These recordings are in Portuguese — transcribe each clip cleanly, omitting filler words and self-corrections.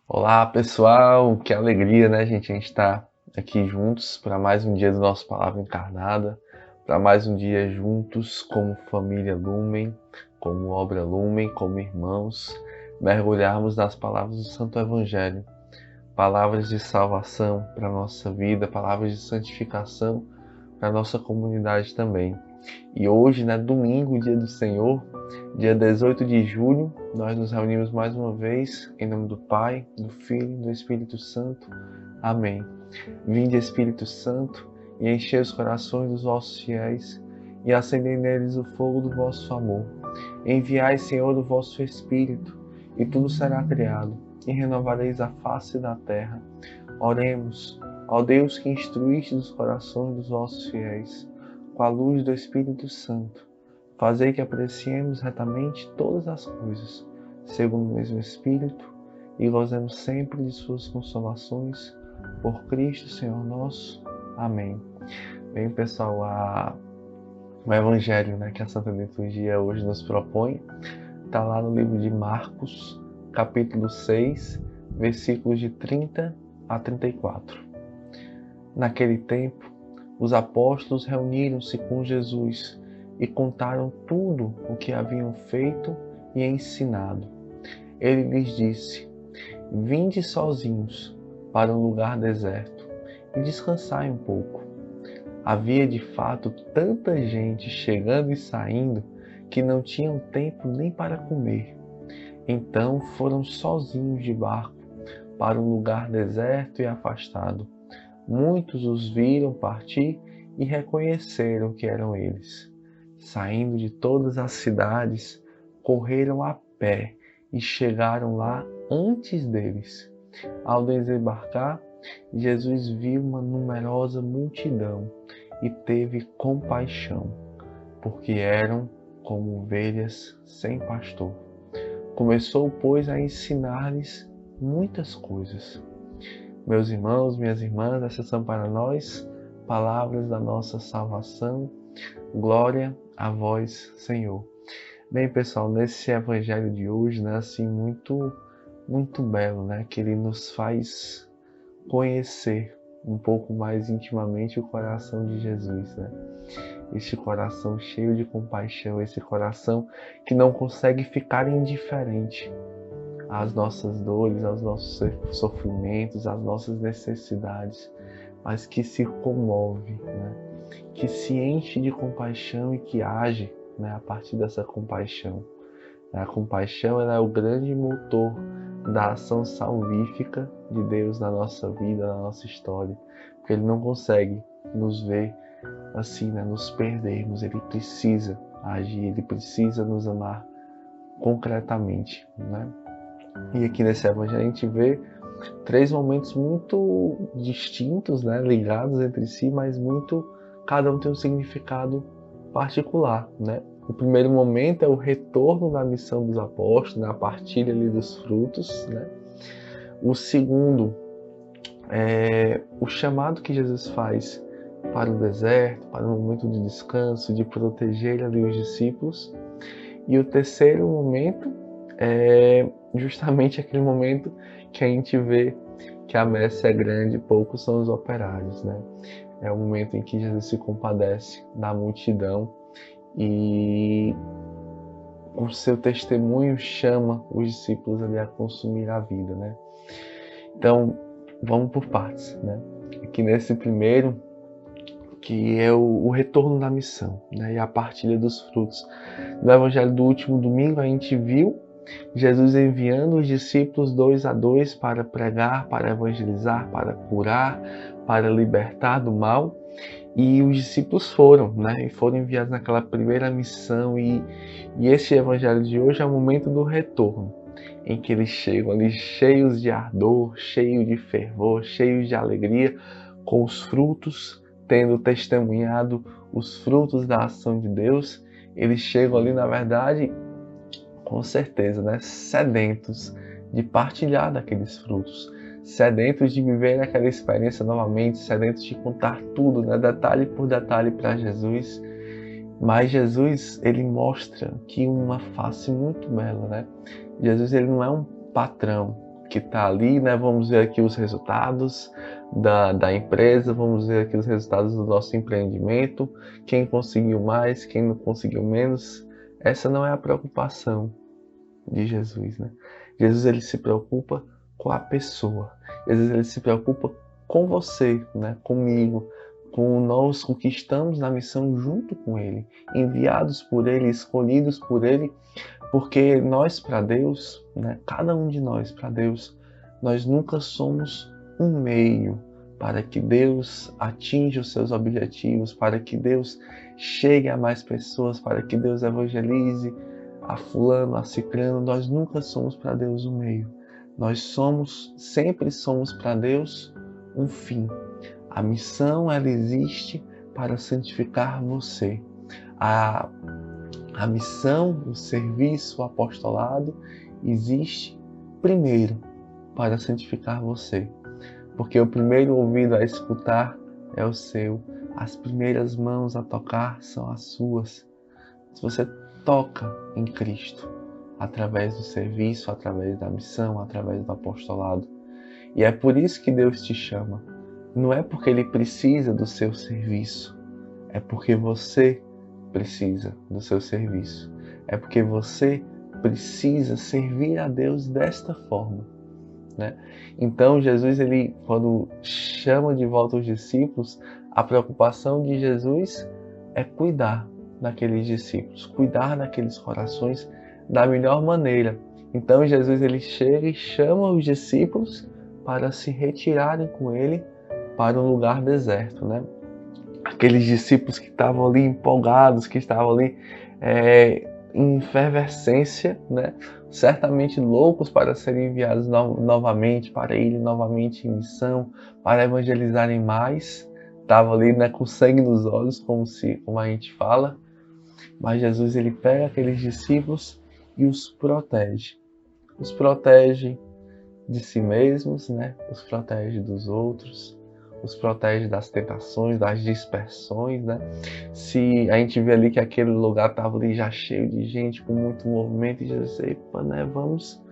Olá pessoal, que alegria, né, gente? A gente está aqui juntos para mais um dia do nosso Palavra Encarnada, para mais um dia juntos como família Lumen, como obra Lumen, como irmãos, mergulharmos nas palavras do Santo Evangelho, palavras de salvação para a nossa vida, palavras de santificação para a nossa comunidade também. E hoje, né, domingo, dia do Senhor, dia 18 de julho, nós nos reunimos mais uma vez em nome do Pai, do Filho e do Espírito Santo. Amém. Vinde, Espírito Santo, e enchei os corações dos vossos fiéis e acendei neles o fogo do vosso amor. Enviai, Senhor, o vosso Espírito, e tudo será criado, e renovareis a face da terra. Oremos, ó Deus que instruíste os corações dos vossos fiéis, com a luz do Espírito Santo, fazei que apreciemos retamente todas as coisas, segundo o mesmo Espírito, e gozemos sempre de suas consolações, por Cristo Senhor nosso. Amém. Bem, pessoal, o Evangelho, né, que a Santa Liturgia hoje nos propõe, está lá no livro de Marcos, capítulo 6, versículos de 30 a 34. Naquele tempo, os apóstolos reuniram-se com Jesus e contaram tudo o que haviam feito e ensinado. Ele lhes disse: Vinde sozinhos para um lugar deserto e descansai um pouco. Havia de fato tanta gente chegando e saindo que não tinham tempo nem para comer. Então foram sozinhos de barco para um lugar deserto e afastado. Muitos os viram partir e reconheceram que eram eles. Saindo de todas as cidades, correram a pé e chegaram lá antes deles. Ao desembarcar, Jesus viu uma numerosa multidão e teve compaixão, porque eram como ovelhas sem pastor. Começou, pois, a ensinar-lhes muitas coisas. Meus irmãos, minhas irmãs, essas são para nós palavras da nossa salvação. Glória a vós, Senhor. Bem, pessoal, nesse evangelho de hoje, né, assim, muito belo, né, que ele nos faz conhecer um pouco mais intimamente o coração de Jesus, né? Este coração cheio de compaixão, esse coração que não consegue ficar indiferente às nossas dores, aos nossos sofrimentos, às nossas necessidades, mas que se comove, né? Que se enche de compaixão e que age, né, a partir dessa compaixão. A compaixão, ela é o grande motor da ação salvífica de Deus na nossa vida, na nossa história, porque Ele não consegue nos ver assim, né, nos perdermos. Ele precisa agir, Ele precisa nos amar concretamente, né? E aqui nesse evangelho a gente vê três momentos muito distintos, né, ligados entre si, mas cada um tem um significado particular, né? O primeiro momento é o retorno da missão dos apóstolos, né, a partilha ali dos frutos, né? O segundo é o chamado que Jesus faz para o deserto, para um momento de descanso, de proteger ali os discípulos. E o terceiro momento é justamente aquele momento que a gente vê que a messe é grande e poucos são os operários, né? É o momento em que Jesus se compadece da multidão e o seu testemunho chama os discípulos ali a consumir a vida, né? Então, vamos por partes, né? Aqui nesse primeiro, que é o retorno da missão, né? E a partilha dos frutos. No evangelho do último domingo, a gente viu Jesus enviando os discípulos 2 a 2 para pregar, para evangelizar, para curar, para libertar do mal. E os discípulos foram, né? E foram enviados naquela primeira missão. E esse evangelho de hoje é o momento do retorno, em que eles chegam ali cheios de ardor, cheios de fervor, cheios de alegria, com os frutos, tendo testemunhado os frutos da ação de Deus. Eles chegam ali, na verdade, com certeza, né, sedentos de partilhar daqueles frutos, sedentos de viver aquela experiência novamente, sedentos de contar tudo, né, detalhe por detalhe para Jesus. Mas Jesus, ele mostra que uma face muito bela, né? Jesus, ele não é um patrão que está ali, né? Vamos ver aqui os resultados da empresa, vamos ver aqui os resultados do nosso empreendimento, quem conseguiu mais, quem não conseguiu menos. Essa não é a preocupação de Jesus, né? Jesus, ele se preocupa com a pessoa. Jesus, ele se preocupa com você, né? Comigo, com nós, com que estamos na missão junto com ele, enviados por ele, escolhidos por ele, porque nós para Deus, né? Cada um de nós para Deus, nós nunca somos um meio para que Deus atinja os seus objetivos, para que Deus chegue a mais pessoas, para que Deus evangelize a fulano, a ciclano. Nós nunca somos para Deus um meio. Nós sempre somos para Deus um fim. A missão, ela existe para santificar você. A missão, o serviço, o apostolado existe primeiro para santificar você. Porque o primeiro ouvido a escutar é o seu. As primeiras mãos a tocar são as suas. Se você toca em Cristo, através do serviço, através da missão, através do apostolado. E é por isso que Deus te chama. Não é porque Ele precisa do seu serviço, é porque você precisa do seu serviço. É porque você precisa servir a Deus desta forma, né? Então Jesus, ele, quando chama de volta os discípulos, a preocupação de Jesus é cuidar daqueles discípulos, cuidar daqueles corações da melhor maneira. Então Jesus, ele chega e chama os discípulos para se retirarem com ele para um lugar deserto, né? Aqueles discípulos que estavam ali empolgados, que estavam ali em efervescência, né? Certamente loucos para serem enviados novamente, para irem novamente em missão, para evangelizarem mais. Estavam ali, né, com sangue nos olhos, como a gente fala. Mas Jesus, ele pega aqueles discípulos e os protege. Os protege de si mesmos, né? Os protege dos outros, os protege das tentações, das dispersões, né? Se a gente vê ali que aquele lugar estava ali já cheio de gente, com muito movimento, e Jesus disse, epa, né? Vamos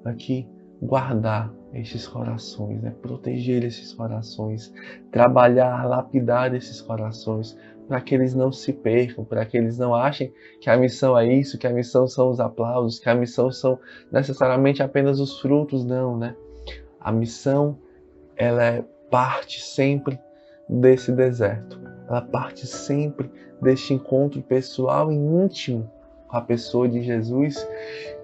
aqui guardar esses corações, né? Proteger esses corações, trabalhar, lapidar esses corações, para que eles não se percam, para que eles não achem que a missão é isso, que a missão são os aplausos, que a missão são necessariamente apenas os frutos, não, né? A missão, ela parte sempre desse deserto, ela parte sempre deste encontro pessoal e íntimo com a pessoa de Jesus,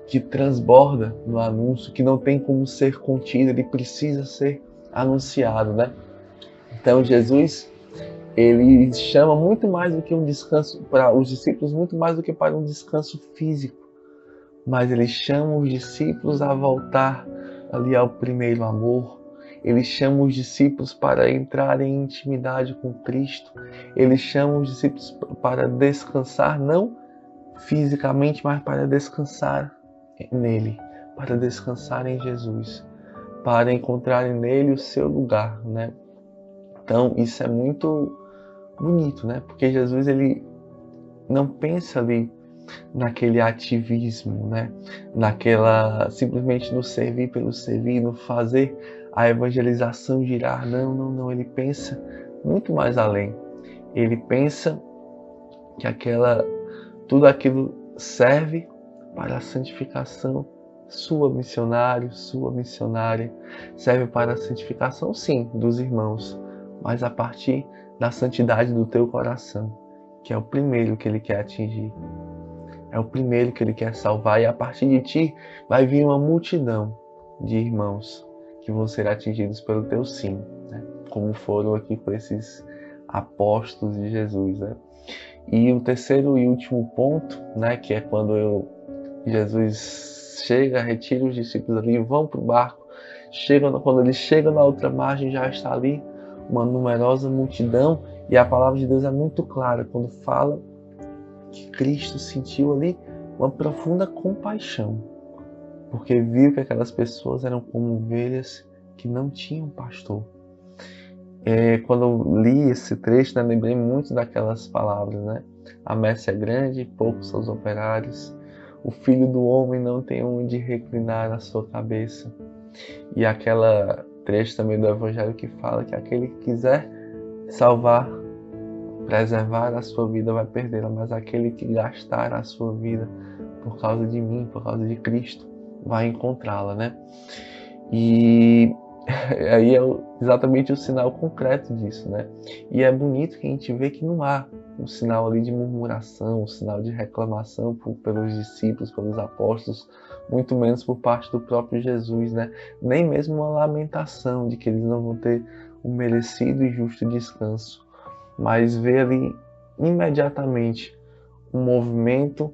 que transborda no anúncio, que não tem como ser contido, ele precisa ser anunciado, né? Então Jesus, ele chama muito mais do que um descanso para os discípulos, muito mais do que para um descanso físico, mas ele chama os discípulos a voltar ali ao primeiro amor. Ele chama os discípulos para entrar em intimidade com Cristo. Ele chama os discípulos para descansar, não fisicamente, mas para descansar nele, para descansar em Jesus, para encontrarem nele o seu lugar, né? Então isso é muito bonito, né? Porque Jesus, ele não pensa ali naquele ativismo, né? Simplesmente no servir pelo servir, no fazer a evangelização girar. Não. Ele pensa muito mais além. Ele pensa que tudo aquilo serve para a santificação sua, missionário, sua missionária. Serve para a santificação, sim, dos irmãos, mas a partir da santidade do teu coração, que é o primeiro que ele quer atingir. É o primeiro que ele quer salvar, e a partir de ti vai vir uma multidão de irmãos que vão ser atingidos pelo teu sim, né? Como foram aqui com esses apóstolos de Jesus, né? E o terceiro e último ponto, né, que é quando Jesus chega, retira os discípulos ali, vão para o barco, quando eles chegam na outra margem, já está ali uma numerosa multidão, e a palavra de Deus é muito clara quando fala que Cristo sentiu ali uma profunda compaixão, porque viu que aquelas pessoas eram como ovelhas que não tinham pastor. Quando eu li esse trecho, né, lembrei muito daquelas palavras, né? A messe é grande, poucos são os operários. O Filho do Homem não tem onde reclinar a sua cabeça. E aquela trecho também do Evangelho que fala que aquele que quiser salvar, preservar a sua vida vai perdê-la, mas aquele que gastar a sua vida por causa de mim, por causa de Cristo, vai encontrá-la, né? E aí é exatamente o sinal concreto disso, né? E é bonito que a gente vê que não há um sinal ali de murmuração, um sinal de reclamação pelos discípulos, pelos apóstolos, muito menos por parte do próprio Jesus, né? Nem mesmo uma lamentação de que eles não vão ter o merecido e justo descanso, mas vê ali imediatamente um movimento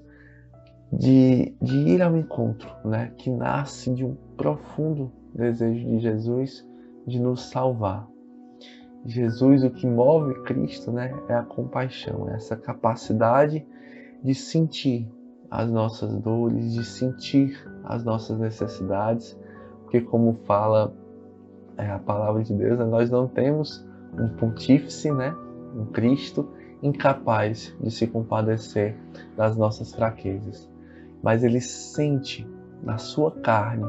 de ir ao encontro, né? Que nasce de um profundo desejo de Jesus de nos salvar. Jesus, o que move Cristo, né, é a compaixão, é essa capacidade de sentir as nossas dores, de sentir as nossas necessidades, porque como fala a palavra de Deus, né, nós não temos um pontífice, né, um Cristo incapaz de se compadecer das nossas fraquezas, mas ele sente na sua carne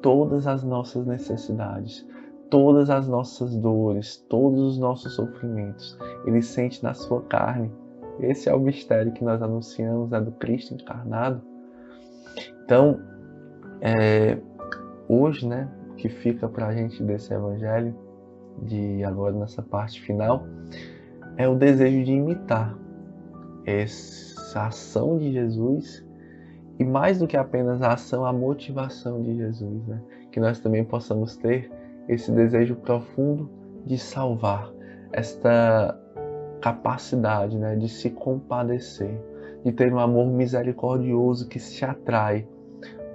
todas as nossas necessidades, todas as nossas dores, todos os nossos sofrimentos. Ele sente na sua carne. Esse é o mistério que nós anunciamos, né, do Cristo encarnado. Então, hoje, né, o que fica para a gente desse Evangelho, de agora nessa parte final, é o desejo de imitar essa ação de Jesus. E mais do que apenas a ação, a motivação de Jesus, né? Que nós também possamos ter esse desejo profundo de salvar, esta capacidade, né, de se compadecer, de ter um amor misericordioso que se atrai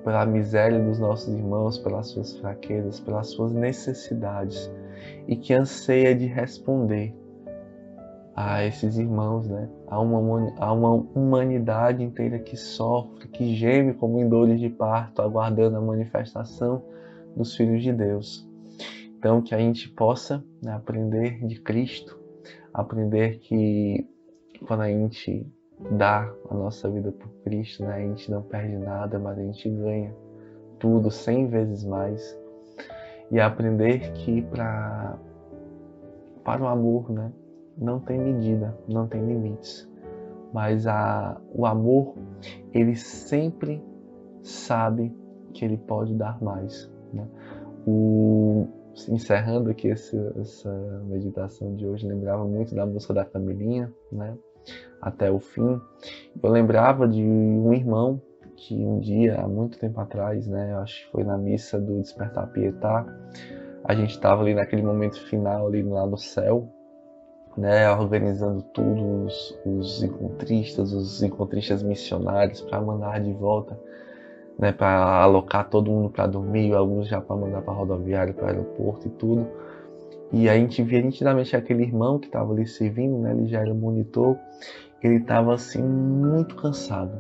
pela miséria dos nossos irmãos, pelas suas fraquezas, pelas suas necessidades, e que anseia de responder a esses irmãos, né? A uma humanidade inteira que sofre, que geme como em dores de parto, aguardando a manifestação dos filhos de Deus. Então, que a gente possa, né, aprender de Cristo, aprender que quando a gente dá a nossa vida por Cristo, né, a gente não perde nada, mas a gente ganha tudo 100 vezes mais. E aprender que para o amor, né, não tem medida, não tem limites, mas o amor, ele sempre sabe que ele pode dar mais, né? Encerrando aqui essa meditação de hoje, lembrava muito da música da Camilinha, né? Até o fim. Eu lembrava de um irmão que um dia, há muito tempo atrás, né, eu acho que foi na missa do Despertar Pietá, a gente estava ali naquele momento final ali lá no céu, né, organizando tudo, os encontristas missionários para mandar de volta, né, para alocar todo mundo para dormir, alguns já para mandar para a rodoviária, para o aeroporto e tudo. E a gente via nitidamente aquele irmão que estava ali servindo, né, ele já era monitor, ele estava assim muito cansado,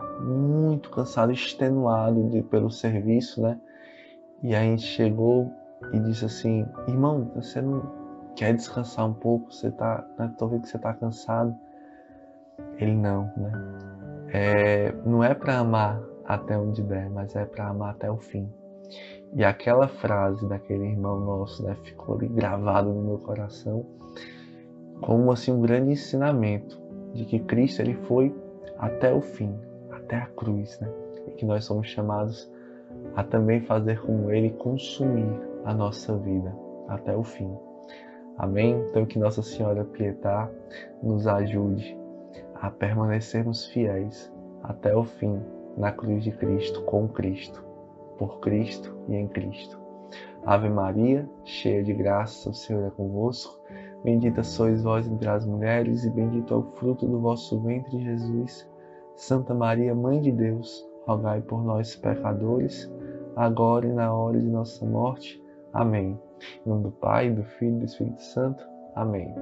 extenuado pelo serviço, né? E a gente chegou e disse assim: irmão, você não quer descansar um pouco? Você tá, né, tô vendo que você tá cansado. Ele não, né? Não é para amar até onde der, mas é para amar até o fim. E aquela frase daquele irmão nosso, né, ficou ali gravado no meu coração como assim um grande ensinamento de que Cristo, ele foi até o fim, até a cruz, né? E que nós somos chamados a também fazer como ele, consumir a nossa vida até o fim. Amém? Então que Nossa Senhora Pietá nos ajude a permanecermos fiéis até o fim na cruz de Cristo, com Cristo, por Cristo e em Cristo. Ave Maria, cheia de graça, o Senhor é convosco. Bendita sois vós entre as mulheres e bendito é o fruto do vosso ventre, Jesus. Santa Maria, Mãe de Deus, rogai por nós pecadores, agora e na hora de nossa morte. Amém. Em nome do Pai, do Filho e do Espírito Santo. Amém.